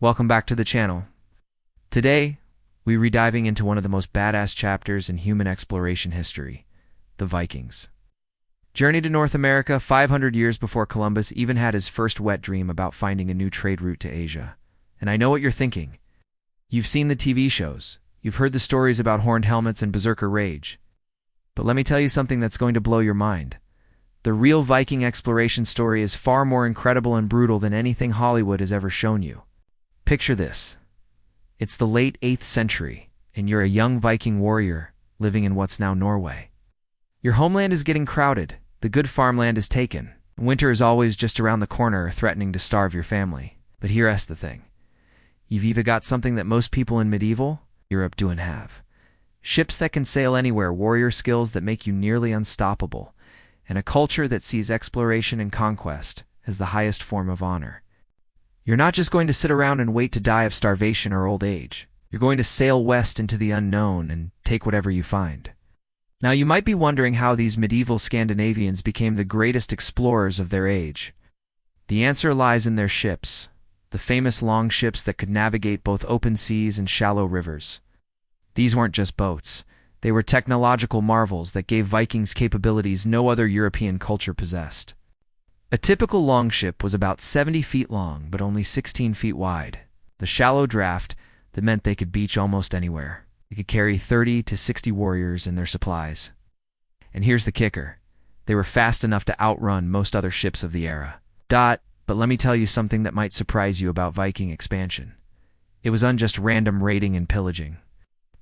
Welcome back to the channel. Today, we're rediving into one of the most badass chapters in human exploration history, the Vikings. Journeyed to North America 500 years before Columbus even had his first wet dream about finding a new trade route to Asia. And I know what you're thinking. You've seen the TV shows. You've heard the stories about horned helmets and berserker rage. But let me tell you something that's going to blow your mind. The real Viking exploration story is far more incredible and brutal than anything Hollywood has ever shown you. Picture this. It's the late 8th century, and you're a young Viking warrior living in what's now Norway. Your homeland is getting crowded, the good farmland is taken. Winter is always just around the corner, threatening to starve your family. But here's the thing. You've even got something that most people in medieval Europe don't have. Ships that can sail anywhere, warrior skills that make you nearly unstoppable, and a culture that sees exploration and conquest as the highest form of honor. You're not just going to sit around and wait to die of starvation or old age. You're going to sail west into the unknown and take whatever you find. Now, you might be wondering how these medieval Scandinavians became the greatest explorers of their age. The answer lies in their ships, the famous long ships that could navigate both open seas and shallow rivers. These weren't just boats. They were technological marvels that gave Vikings capabilities no other European culture possessed. A typical longship was about 70 feet long, but only 16 feet wide. The shallow draft that meant they could beach almost anywhere. They could carry 30 to 60 warriors and their supplies. And here's the kicker. They were fast enough to outrun most other ships of the era. But let me tell you something that might surprise you about Viking expansion. It was just random raiding and pillaging.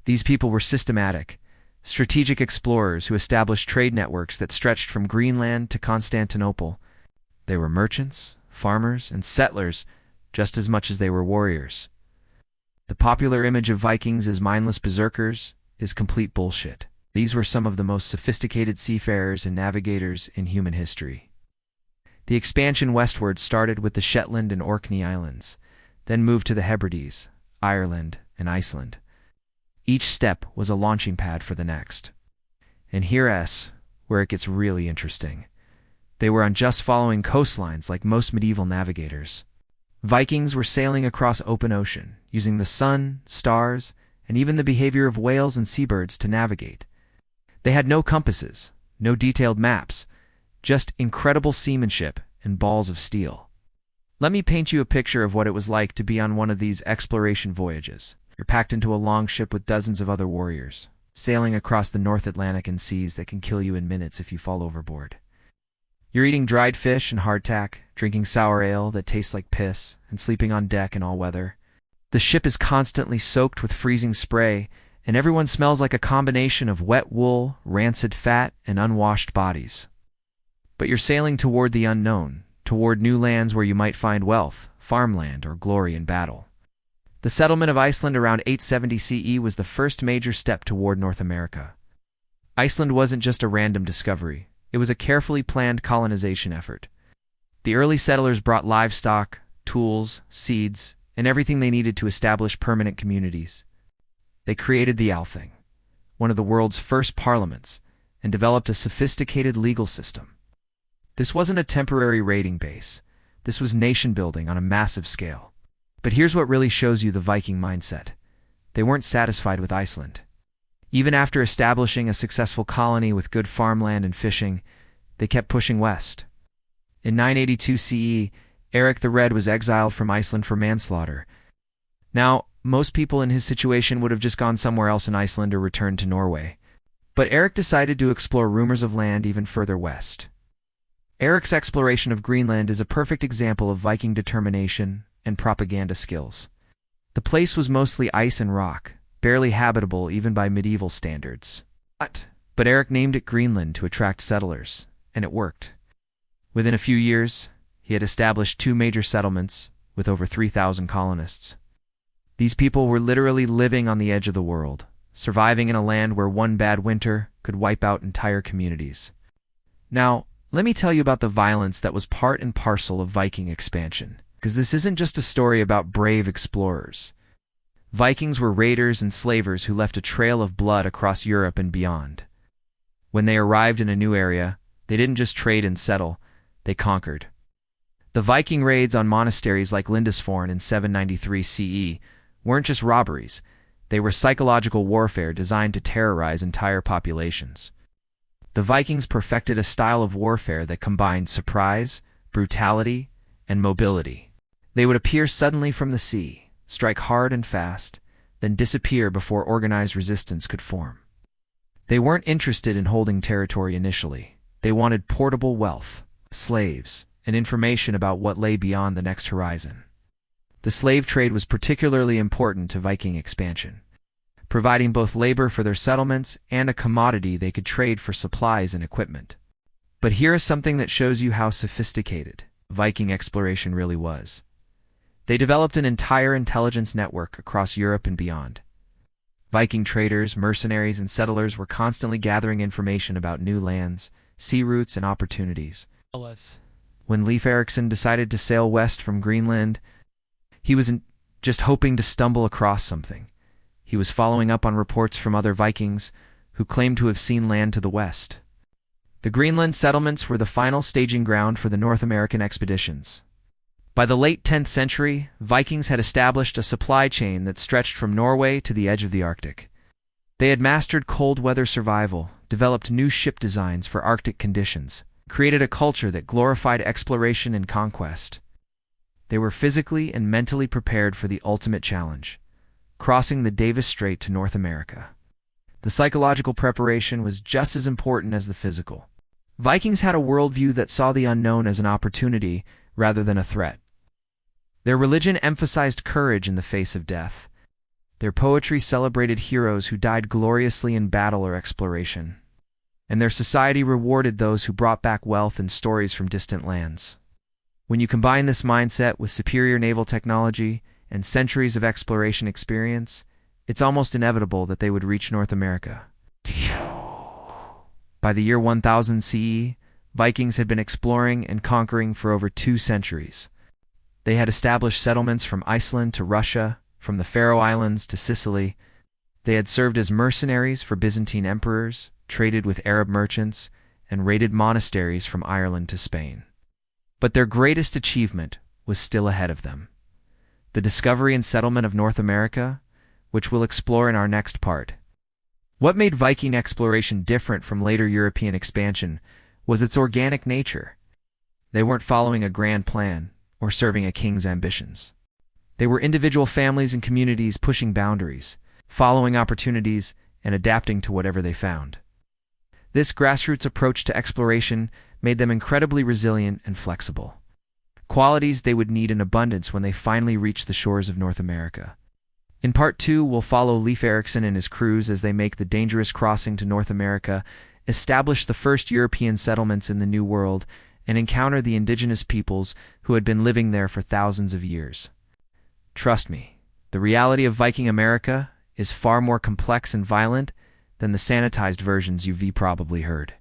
These people were systematic, strategic explorers who established trade networks that stretched from Greenland to Constantinople. They were merchants, farmers, and settlers just as much as they were warriors. The popular image of Vikings as mindless berserkers is complete bullshit. These were some of the most sophisticated seafarers and navigators in human history. The expansion westward started with the Shetland and Orkney Islands, then moved to the Hebrides, Ireland, and Iceland. Each step was a launching pad for the next. And here's where it gets really interesting. They were just following coastlines like most medieval navigators. Vikings were sailing across open ocean, using the sun, stars, and even the behavior of whales and seabirds to navigate. They had no compasses, no detailed maps, just incredible seamanship and balls of steel. Let me paint you a picture of what it was like to be on one of these exploration voyages. You're packed into a long ship with dozens of other warriors, sailing across the North Atlantic and seas that can kill you in minutes if you fall overboard. You're eating dried fish and hardtack, drinking sour ale that tastes like piss, and sleeping on deck in all weather. The ship is constantly soaked with freezing spray, and everyone smells like a combination of wet wool, rancid fat, and unwashed bodies. But you're sailing toward the unknown, toward new lands where you might find wealth, farmland, or glory in battle. The settlement of Iceland around 870 CE was the first major step toward North America. Iceland wasn't just a random discovery. It was a carefully planned colonization effort. The early settlers brought livestock, tools, seeds, and everything they needed to establish permanent communities. They created the Althing, one of the world's first parliaments, and developed a sophisticated legal system. This wasn't a temporary raiding base. This was nation-building on a massive scale. But here's what really shows you the Viking mindset. They weren't satisfied with Iceland. Even after establishing a successful colony with good farmland and fishing, they kept pushing west. In 982 CE, Eric the Red was exiled from Iceland for manslaughter. Now, most people in his situation would have just gone somewhere else in Iceland or returned to Norway. But Eric decided to explore rumors of land even further west. Eric's exploration of Greenland is a perfect example of Viking determination and propaganda skills. The place was mostly ice and rock, barely habitable even by medieval standards. But Eric named it Greenland to attract settlers, and it worked. Within a few years, he had established 2 major settlements with over 3,000 colonists. These people were literally living on the edge of the world, surviving in a land where one bad winter could wipe out entire communities. Now, let me tell you about the violence that was part and parcel of Viking expansion, because this isn't just a story about brave explorers. Vikings were raiders and slavers who left a trail of blood across Europe and beyond. When they arrived in a new area, they didn't just trade and settle, they conquered. The Viking raids on monasteries like Lindisfarne in 793 CE weren't just robberies, they were psychological warfare designed to terrorize entire populations. The Vikings perfected a style of warfare that combined surprise, brutality, and mobility. They would appear suddenly from the sea, strike hard and fast, then disappear before organized resistance could form. They weren't interested in holding territory initially. They wanted portable wealth, slaves, and information about what lay beyond the next horizon. The slave trade was particularly important to Viking expansion, providing both labor for their settlements and a commodity they could trade for supplies and equipment. But here is something that shows you how sophisticated Viking exploration really was. They developed an entire intelligence network across Europe and beyond. Viking traders, mercenaries, and settlers were constantly gathering information about new lands, sea routes, and opportunities. When Leif Erikson decided to sail west from Greenland, he wasn't just hoping to stumble across something. He was following up on reports from other Vikings who claimed to have seen land to the west. The Greenland settlements were the final staging ground for the North American expeditions. By the late 10th century, Vikings had established a supply chain that stretched from Norway to the edge of the Arctic. They had mastered cold weather survival, developed new ship designs for Arctic conditions, created a culture that glorified exploration and conquest. They were physically and mentally prepared for the ultimate challenge, crossing the Davis Strait to North America. The psychological preparation was just as important as the physical. Vikings had a worldview that saw the unknown as an opportunity rather than a threat. Their religion emphasized courage in the face of death. Their poetry celebrated heroes who died gloriously in battle or exploration. And their society rewarded those who brought back wealth and stories from distant lands. When you combine this mindset with superior naval technology and centuries of exploration experience, it's almost inevitable that they would reach North America. By the year 1000 CE, Vikings had been exploring and conquering for over 2 centuries. They had established settlements from Iceland to Russia, from the Faroe Islands to Sicily. They had served as mercenaries for Byzantine emperors, traded with Arab merchants, and raided monasteries from Ireland to Spain. But their greatest achievement was still ahead of them: the discovery and settlement of North America, which we'll explore in our next part. What made Viking exploration different from later European expansion was its organic nature. They weren't following a grand plan or serving a king's ambitions. They were individual families and communities pushing boundaries, following opportunities, and adapting to whatever they found. This grassroots approach to exploration made them incredibly resilient and flexible, qualities they would need in abundance when they finally reached the shores of North America. In Part 2, we'll follow Leif Erikson and his crews as they make the dangerous crossing to North America, establish the first European settlements in the New World, and encounter the indigenous peoples who had been living there for thousands of years. Trust me, the reality of Viking America is far more complex and violent than the sanitized versions you've probably heard.